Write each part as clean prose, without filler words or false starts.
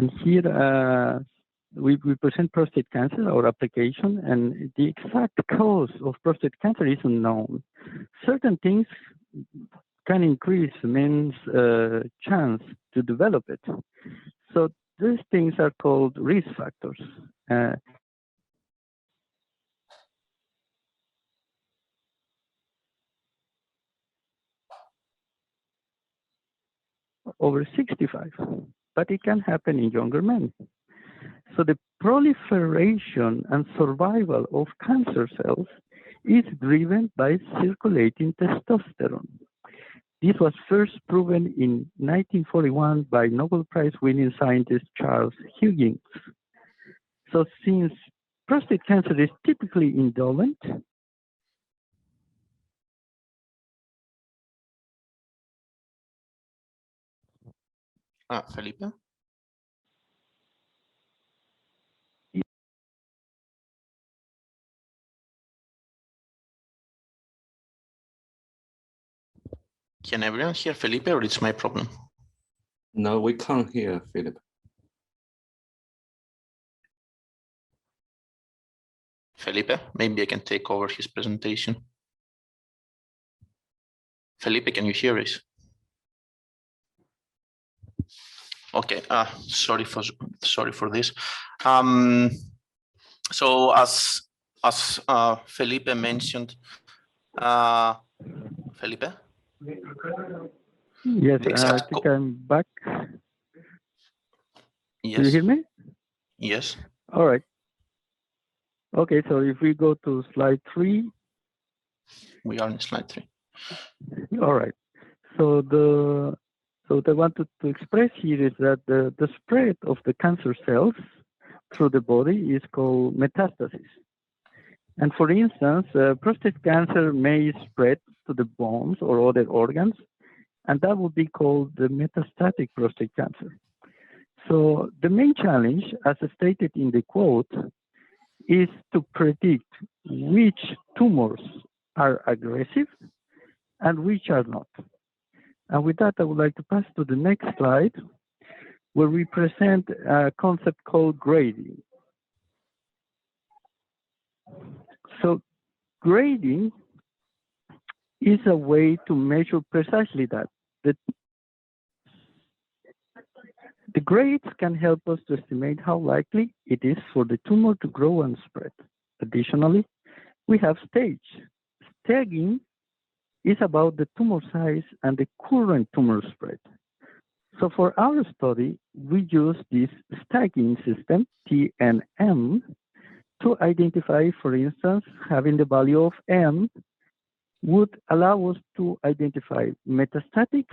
And here we present prostate cancer, our application, and the exact cause of prostate cancer is unknown. Certain things can increase men's chance to develop it. So these things are called risk factors. Over 65, but it can happen in younger men. So the proliferation and survival of cancer cells is driven by circulating testosterone. This was first proven in 1941 by Nobel Prize-winning scientist Charles Huggins. So since prostate cancer is typically indolent, Felipe? Can everyone hear Felipe, or it's my problem? No, we can't hear Philip. Felipe, maybe I can take over his presentation. Felipe, can you hear us? Okay, sorry for this. So as Felipe mentioned, Felipe? Yes, I think I'm back. Yes. Do you hear me? Yes. All right. Okay, so if we go to slide 3. We are in slide 3. All right. So what I wanted to express here is that the spread of the cancer cells through the body is called metastasis. And for instance, prostate cancer may spread to the bones or other organs, and that would be called the metastatic prostate cancer. So the main challenge, as stated in the quote, is to predict which tumors are aggressive and which are not. And with that, I would like to pass to the next slide, where we present a concept called grading. So grading is a way to measure precisely that. The grades can help us to estimate how likely it is for the tumor to grow and spread. Additionally, we have stage. Staging is about the tumor size and the current tumor spread. So for our study, we use this staging system, TNM, to identify, for instance, having the value of M would allow us to identify metastatic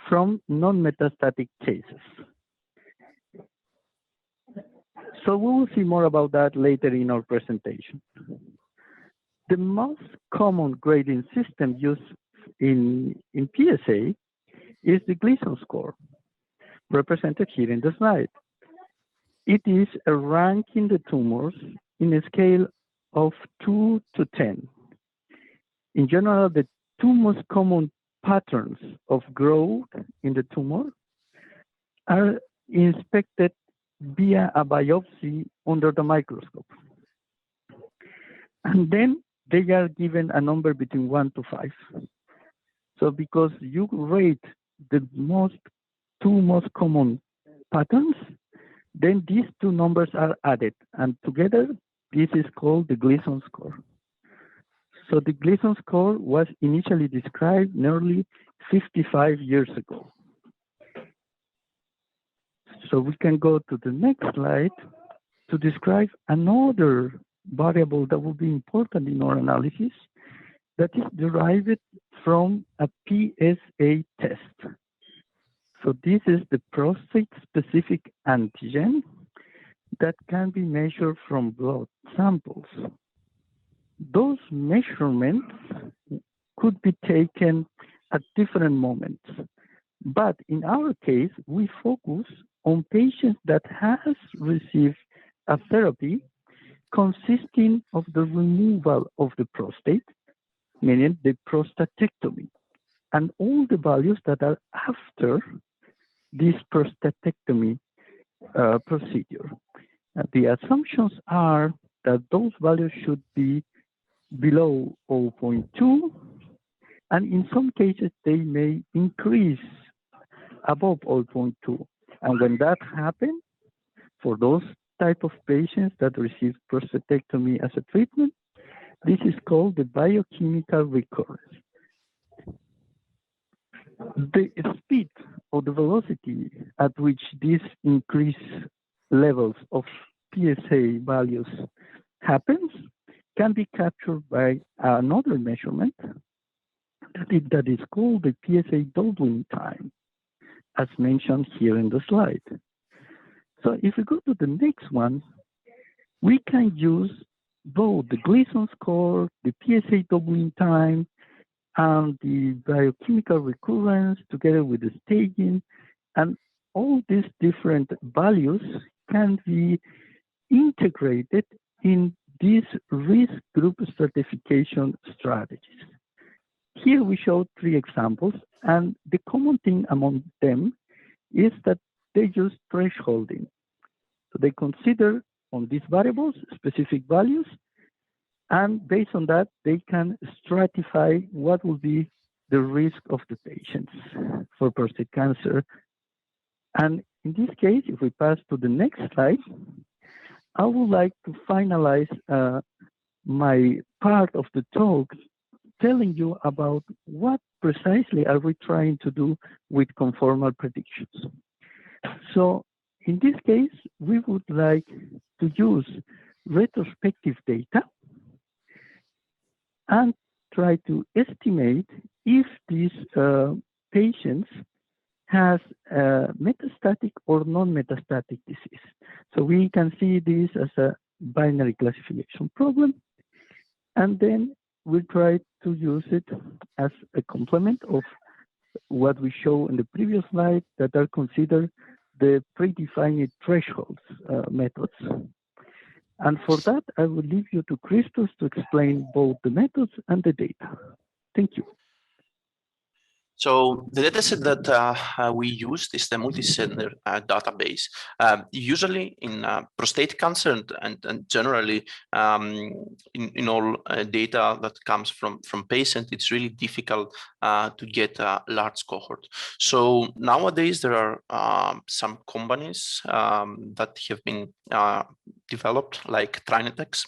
from non-metastatic cases. So we will see more about that later in our presentation. The most common grading system used in PSA is the Gleason score, represented here in the slide. It is a ranking the tumors in a scale of 2 to 10. In general, the two most common patterns of growth in the tumor are inspected via a biopsy under the microscope. And then they are given a number between 1 to 5. So because you rate the two most common patterns, then these two numbers are added, and together this is called the Gleason score. So the Gleason score was initially described nearly 55 years ago. So we can go to the next slide to describe another variable that will be important in our analysis that is derived from a PSA test. So this is the prostate-specific antigen that can be measured from blood samples. Those measurements could be taken at different moments, but in our case, we focus on patients that has received a therapy consisting of the removal of the prostate, meaning the prostatectomy, and all the values that are after this prostatectomy procedure. The assumptions are that those values should be below 0.2, and in some cases they may increase above 0.2. And when that happens, for those type of patients that receive prostatectomy as a treatment, this is called the biochemical recurrence. The speed or the velocity at which these increased levels of PSA values happens can be captured by another measurement that is called the PSA doubling time, as mentioned here in the slide. So if we go to the next one, we can use both the Gleason score, the PSA doubling time, and the biochemical recurrence together with the staging, and all these different values can be integrated in these risk group stratification strategies. Here we show 3 examples, and the common thing among them is that they use thresholding. So they consider on these variables specific values, and based on that, they can stratify what will be the risk of the patients for prostate cancer. And in this case, if we pass to the next slide, I would like to finalize my part of the talk telling you about what precisely are we trying to do with conformal predictions. So in this case, we would like to use retrospective data and try to estimate if these patients has metastatic or non-metastatic disease. So we can see this as a binary classification problem, and then we'll try to use it as a complement of what we show in the previous slide that are considered the predefined thresholds methods. And for that, I will leave you to Christos to explain both the methods and the data. Thank you. So the dataset that we used is the multi-center database. Usually in prostate cancer and generally in all data that comes from patients, it's really difficult to get a large cohort. So nowadays there are some companies that have been developed, like Trinitex,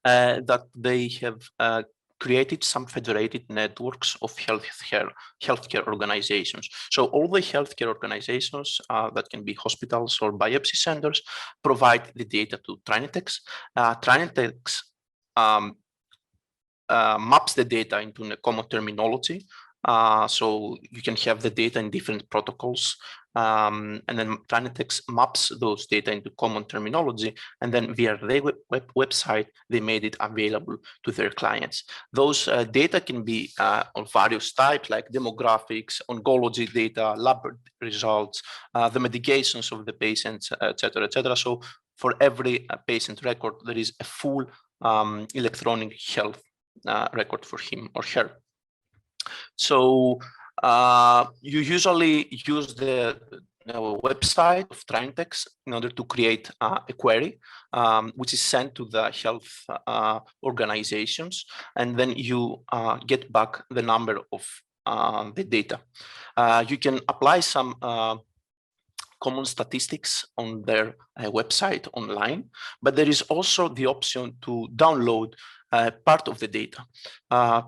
that they have created some federated networks of healthcare organizations. So all the healthcare organizations that can be hospitals or biopsy centers provide the data to Trinitex. Trinitex maps the data into a common terminology. So you can have the data in different protocols, and then Trinitex maps those data into common terminology, and then via their website, they made it available to their clients. Those data can be of various types, like demographics, oncology data, lab results, the medications of the patients, etc., etc. So for every patient record, there is a full electronic health record for him or her. So you usually use the website of Trinitex in order to create a query, which is sent to the health organizations, and then you get back the number of the data. You can apply some common statistics on their website online, but there is also the option to download part of the data.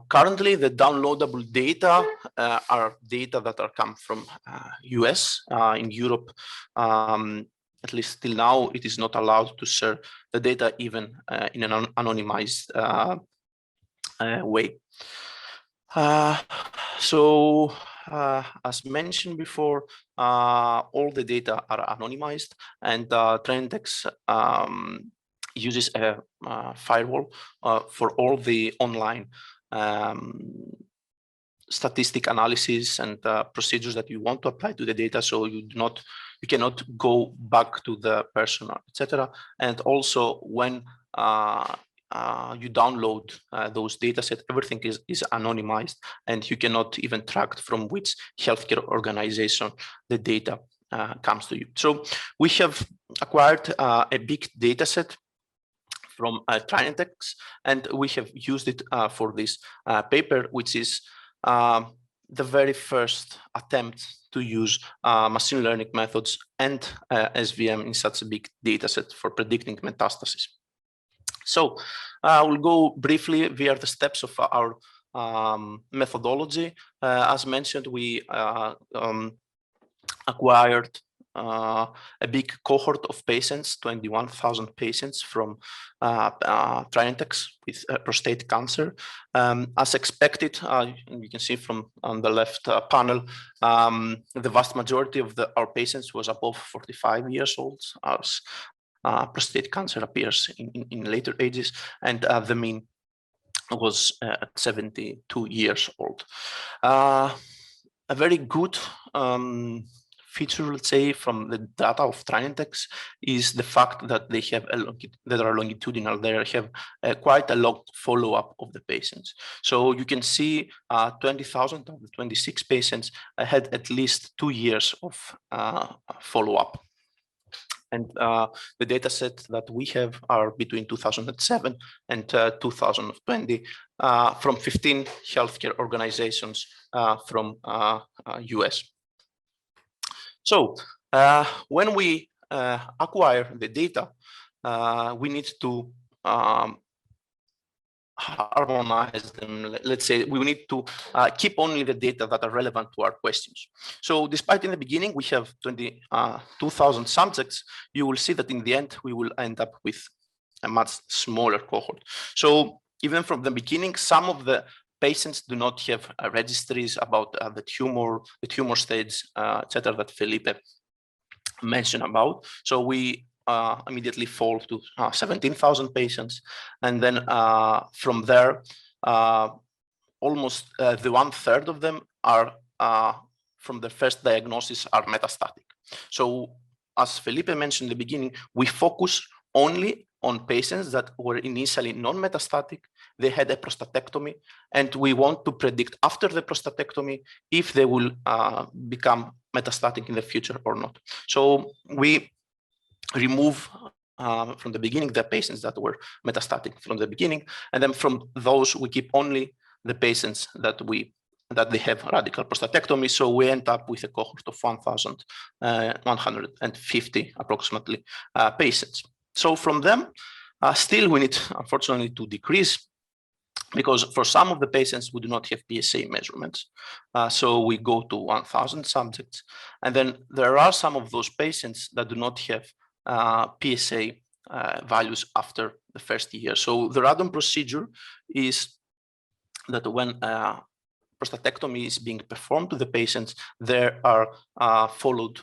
Currently, the downloadable data are data that are come from US. In Europe, at least till now, it is not allowed to share the data even in an anonymized way. As mentioned before, all the data are anonymized, and Trinitex uses a firewall for all the online statistic analysis and procedures that you want to apply to the data, so you cannot go back to the person, etc. And also when you download those data sets, everything is anonymized, and you cannot even track from which healthcare organization the data comes to you. So we have acquired a big data set from Trinitex, and we have used it for this paper, which is the very first attempt to use machine learning methods and SVM in such a big data set for predicting metastasis. So we'll go briefly via the steps of our methodology. As mentioned, we acquired a big cohort of patients, 21,000 patients from Trinitex with prostate cancer. As expected, you can see from on the left panel, the vast majority of our patients was above 45 years old, as prostate cancer appears in later ages, and the mean was at 72 years old. A very good feature, let's say, from the data of Trinitex is the fact that they have that are longitudinal. They have quite a long follow-up of the patients. So you can see 20,000 of the 26 patients had at least 2 years of follow-up. And the data set that we have are between 2007 and 2020 from 15 healthcare organizations from US. So when we acquire the data, we need to harmonize them. Let's say we need to keep only the data that are relevant to our questions. So despite in the beginning we have 22,000 subjects, you will see that in the end we will end up with a much smaller cohort. So even from the beginning, some of the patients do not have registries about the tumor stage, etc., that Felipe mentioned about. So we immediately fall to 17,000 patients, and then from there, almost the 1/3 of them are from the first diagnosis are metastatic. So as Felipe mentioned in the beginning, we focus only on patients that were initially non-metastatic. They had a prostatectomy, and we want to predict after the prostatectomy if they will become metastatic in the future or not. So we remove from the beginning the patients that were metastatic from the beginning, and then from those we keep only the patients that they have radical prostatectomy. So we end up with a cohort of 1,150 approximately patients. So from them, still we need, unfortunately, to decrease, because for some of the patients we do not have PSA measurements. So we go to 1,000 subjects, and then there are some of those patients that do not have PSA values after the first year. So the random procedure is that when prostatectomy is being performed to the patients, they are followed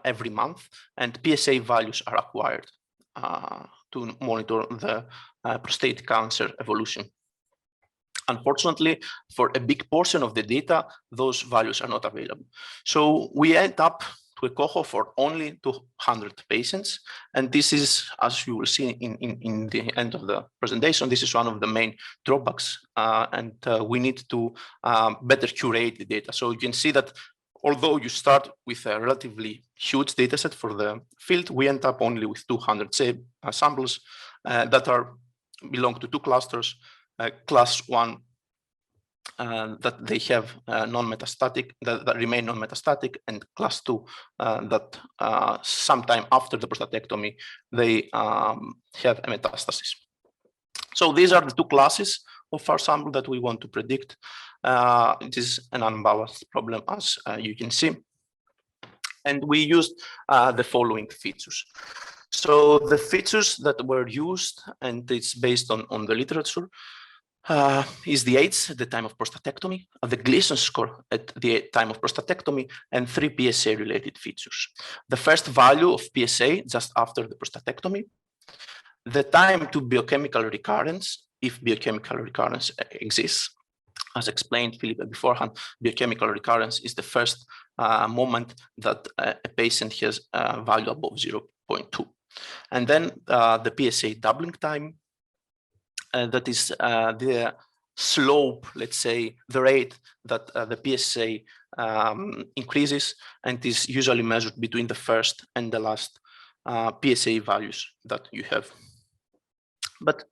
every month, and PSA values are acquired to monitor the prostate cancer evolution. Unfortunately, for a big portion of the data, those values are not available. So we end up to a cohort for only 200 patients. And this is, as you will see in the end of the presentation, this is one of the main drawbacks. And we need to better curate the data. So you can see that although you start with a relatively huge data set for the field, we end up only with 200 samples that belong to two clusters. Class 1 that they have non-metastatic, that remain non-metastatic, and class 2 that sometime after the prostatectomy they have a metastasis. So these are the two classes of our sample that we want to predict. It is an unbalanced problem, as you can see, and we used the following features. So the features that were used, and it's based on the literature, is the age at the time of prostatectomy, the Gleason score at the time of prostatectomy, and 3 PSA related features. The first value of PSA just after the prostatectomy, the time to biochemical recurrence, if biochemical recurrence exists. As explained Felipe beforehand, biochemical recurrence is the first moment that a patient has a value above 0.2. And then the PSA doubling time, that is the slope, let's say, the rate that the PSA increases, and is usually measured between the first and the last PSA values that you have. But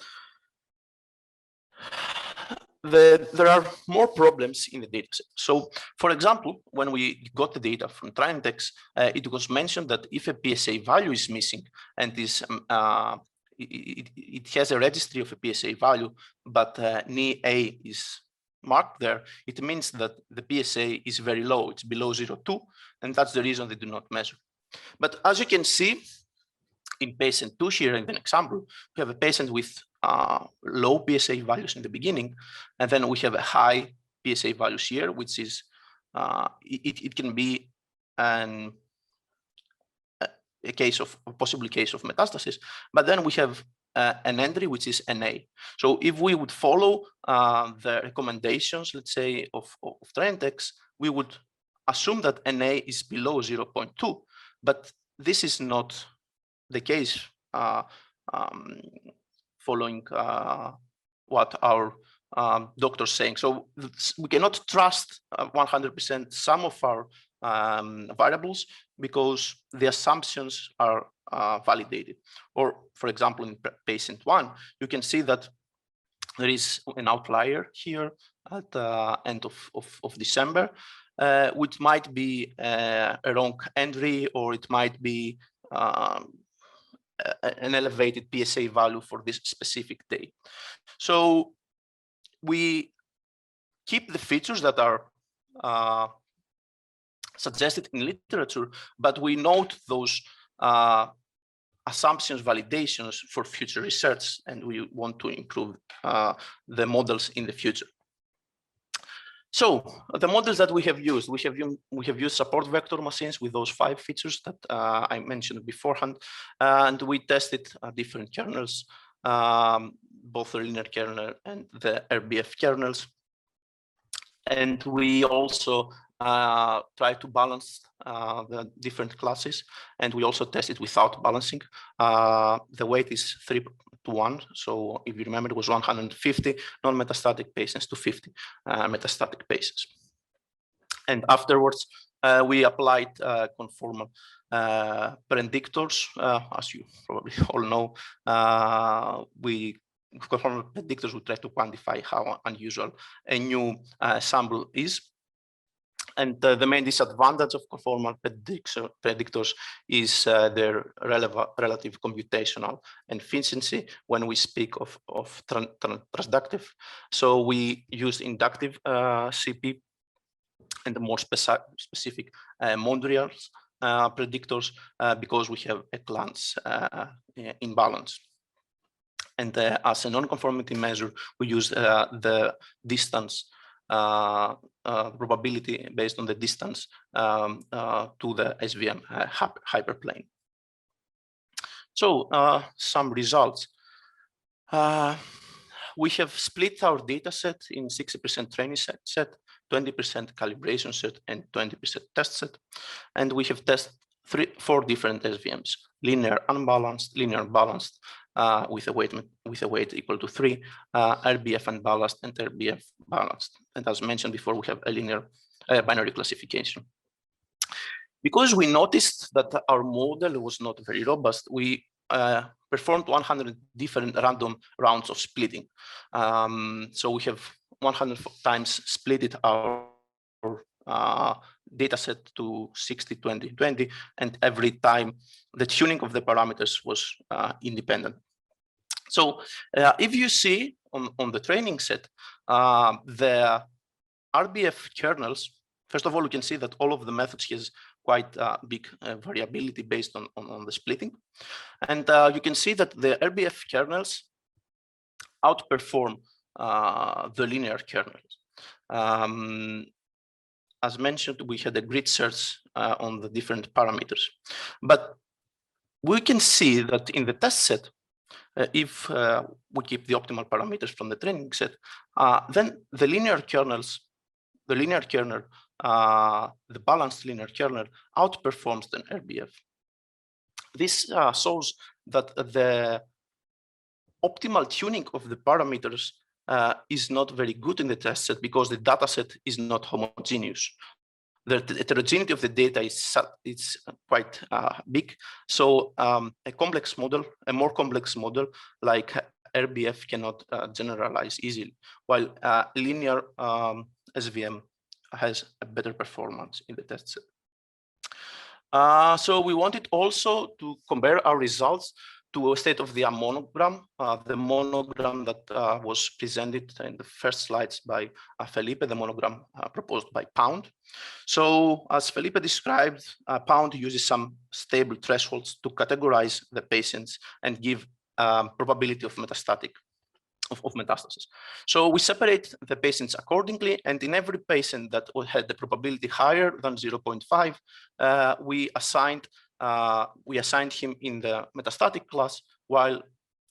there are more problems in the dataset. So, for example, when we got the data from Trinitex, it was mentioned that if a PSA value is missing and is it has a registry of a PSA value, but NE A is marked there, it means that the PSA is very low, it's below 0.2, and that's the reason they do not measure. But as you can see, in patient 2 here in the example, we have a patient with low PSA values in the beginning, and then we have a high PSA values here, which is, it can be a case of, possibly case of metastasis, but then we have an entry which is NA. So if we would follow the recommendations, let's say, of Trinitex, we would assume that NA is below 0.2, but this is not the case following what our doctor's saying. So we cannot trust 100% some of our variables because the assumptions are validated. Or, for example, in patient 1, you can see that there is an outlier here at the end of December, which might be a wrong entry, or it might be an elevated PSA value for this specific day. So we keep the features that are suggested in literature, but we note those assumptions, validations for future research, and we want to improve the models in the future. So the models that we have used support vector machines with those 5 features that I mentioned beforehand, and we tested different kernels, both the linear kernel and the RBF kernels. And we also try to balance the different classes, and we also test it without balancing. The weight is 3:1, so if you remember, it was 150 non-metastatic patients to 50 metastatic patients. And afterwards, we applied conformal predictors. As you probably all know, conformal predictors will try to quantify how unusual a new sample is. And the main disadvantage of conformal predictors is their relative computational efficiency when we speak of transductive. So we use inductive CP and the more specific Mondrian predictors because we have a glance imbalance. And as a non-conformity measure, we use the distance probability based on the distance to the SVM hyperplane. So some results. We have split our data set in 60% training set, 20% calibration set, and 20% test set. And we have tested 4 different SVMs: linear unbalanced, linear balanced, with a weight equal to 3, RBF unbalanced, and RBF balanced. And as mentioned before, we have a linear binary classification. Because we noticed that our model was not very robust, we performed 100 different random rounds of splitting. So we have 100 times splitted our data set to 60, 20, 20, and every time the tuning of the parameters was independent. So if you see on the training set, the RBF kernels, first of all, you can see that all of the methods has quite big variability based on the splitting. And you can see that the RBF kernels outperform the linear kernels. As mentioned, we had a grid search on the different parameters. But we can see that in the test set, if we keep the optimal parameters from the training set, then the linear kernels, the balanced linear kernel outperforms the RBF. This shows that the optimal tuning of the parameters is not very good in the test set because the data set is not homogeneous. The heterogeneity of the data is quite big. So a more complex model like RBF cannot generalize easily, while linear SVM has a better performance in the test set. So we wanted also to compare our results to a state-of-the-art monogram, the monogram that was presented in the first slides by Felipe, the monogram proposed by Pound. So as Felipe described, Pound uses some stable thresholds to categorize the patients and give probability of metastasis. So we separate the patients accordingly, and in every patient that had the probability higher than 0.5, we assigned him in the metastatic class, while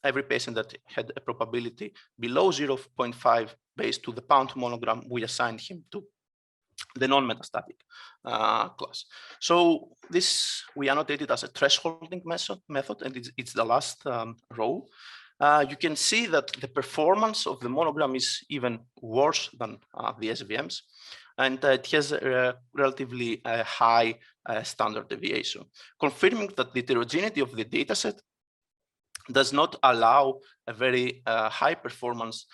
every patient that had a probability below 0.5 based to the Pound monogram, we assigned him to the non-metastatic class. So this we annotated as a thresholding method, and it's the last row. You can see that the performance of the monogram is even worse than the SVMs, and it has a relatively high standard deviation, confirming that the heterogeneity of the dataset does not allow a very high performance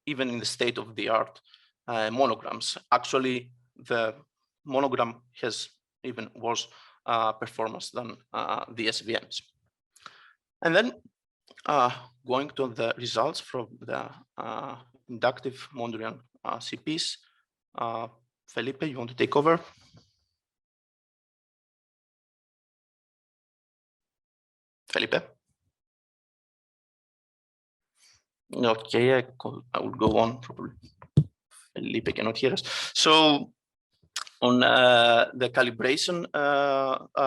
even in the state-of-the-art monograms. Actually, the monogram has even worse performance than the SVMs. And then going to the results from the inductive Mondrian CPs, Felipe, you want to take over? Felipe? Okay, I will go on probably. Felipe cannot hear us. So on the calibration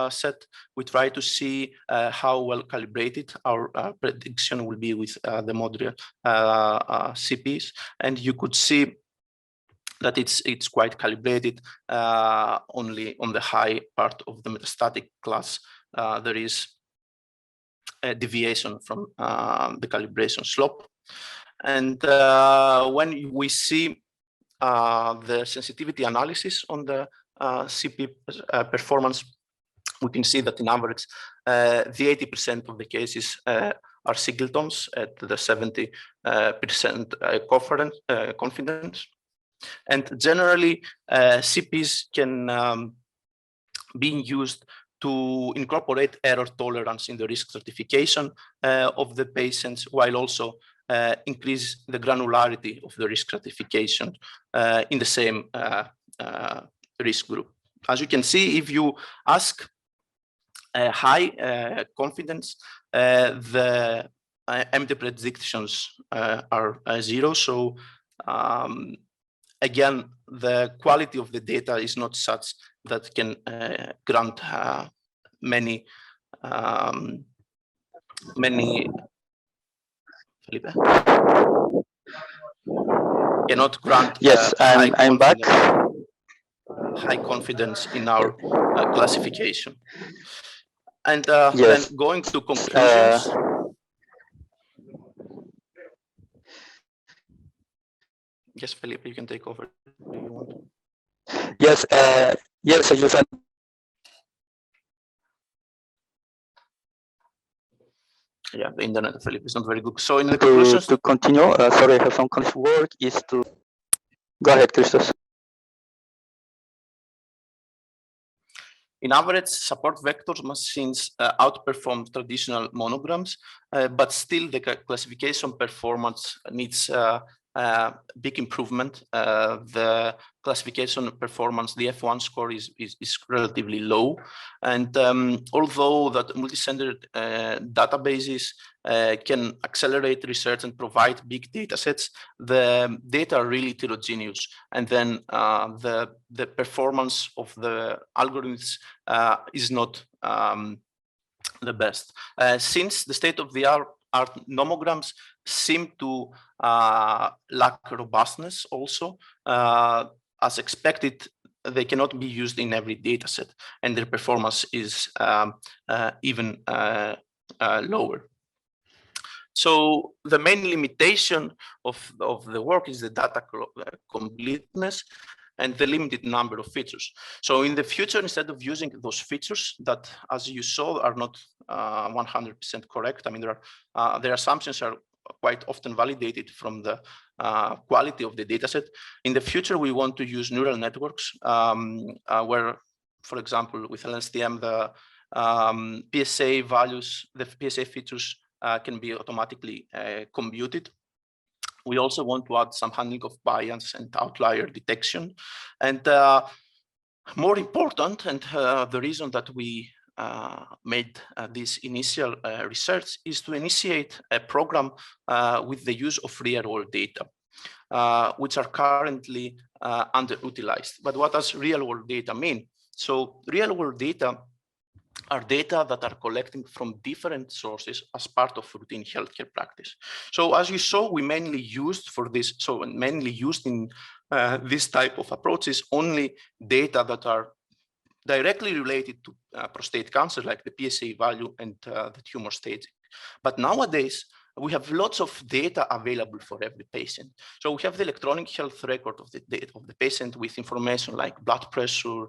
set, we try to see how well calibrated our prediction will be with the Mondrian CPs, and you could see that it's quite calibrated. Only on the high part of the metastatic class there is a deviation from the calibration slope, and when we see the sensitivity analysis on the CP performance, we can see that in average, the 80% of the cases are singletons at the 70% confidence. And generally, CPs can be used to incorporate error tolerance in the risk stratification of the patients, while also increase the granularity of the risk stratification in the same risk group. As you can see, if you ask high confidence, the empty predictions are 0. So again, the quality of the data is not such that can grant many Felipe? Cannot grant yes, I'm back. High confidence in our classification. And yes. then going to conclusions. Yes, Felipe, you can take over if you want. Yes, yes, I just Yeah, the internet, Felipe, is not very good. So in the conclusions, to continue, sorry, I have some kind of work, is to go ahead, Christos. in average, support vectors machines outperform traditional monograms, but still the classification performance needs big improvement. The classification performance, the F1 score is relatively low. And although that multi-centered databases can accelerate research and provide big data sets, the data are really heterogeneous. And then the performance of the algorithms is not the best. Since the state-of-the-art nomograms seem to lack robustness also, as expected, they cannot be used in every data set, and their performance is even lower. So the main limitation of the work is the data completeness and the limited number of features. So in the future, instead of using those features that, as you saw, are not 100% correct, I mean, their assumptions are quite often validated from the quality of the dataset. In the future, we want to use neural networks where, for example, with LSTM, the PSA values, the PSA features can be automatically computed. We also want to add some handling of bias and outlier detection. And more important, and the reason that we made this initial research is to initiate a program with the use of real-world data, which are currently underutilized. But what does real-world data mean? So real-world data are data that are collecting from different sources as part of routine healthcare practice. So as you saw, we mainly used for this, so mainly used in this type of approaches, only data that are directly related to prostate cancer, like the PSA value and the tumor staging. But nowadays, we have lots of data available for every patient. So we have the electronic health record of the data of the patient with information like blood pressure,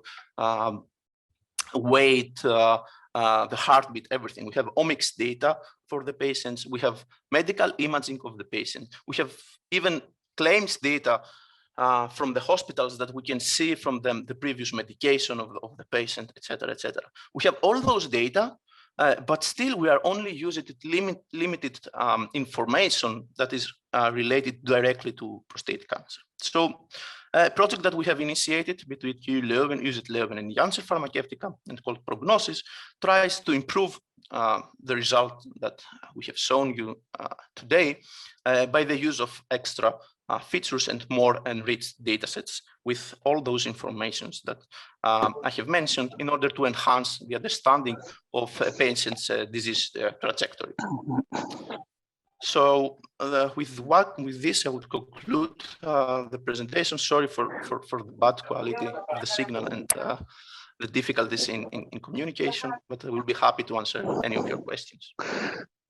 weight, the heartbeat, everything. We have omics data for the patients. We have medical imaging of the patient. We have even claims data from the hospitals that we can see from them the previous medication of the patient, et cetera, et cetera. We have all those data, but still we are only using limited information that is related directly to prostate cancer. So a project that we have initiated between UZ Leuven and Janssen Pharmaceutica and called Prognosis tries to improve the result that we have shown you today by the use of extra features and more enriched datasets with all those informations that I have mentioned in order to enhance the understanding of a patient's disease trajectory. So with this, I would conclude the presentation. Sorry for the bad quality of the signal and the difficulties in communication, but I will be happy to answer any of your questions.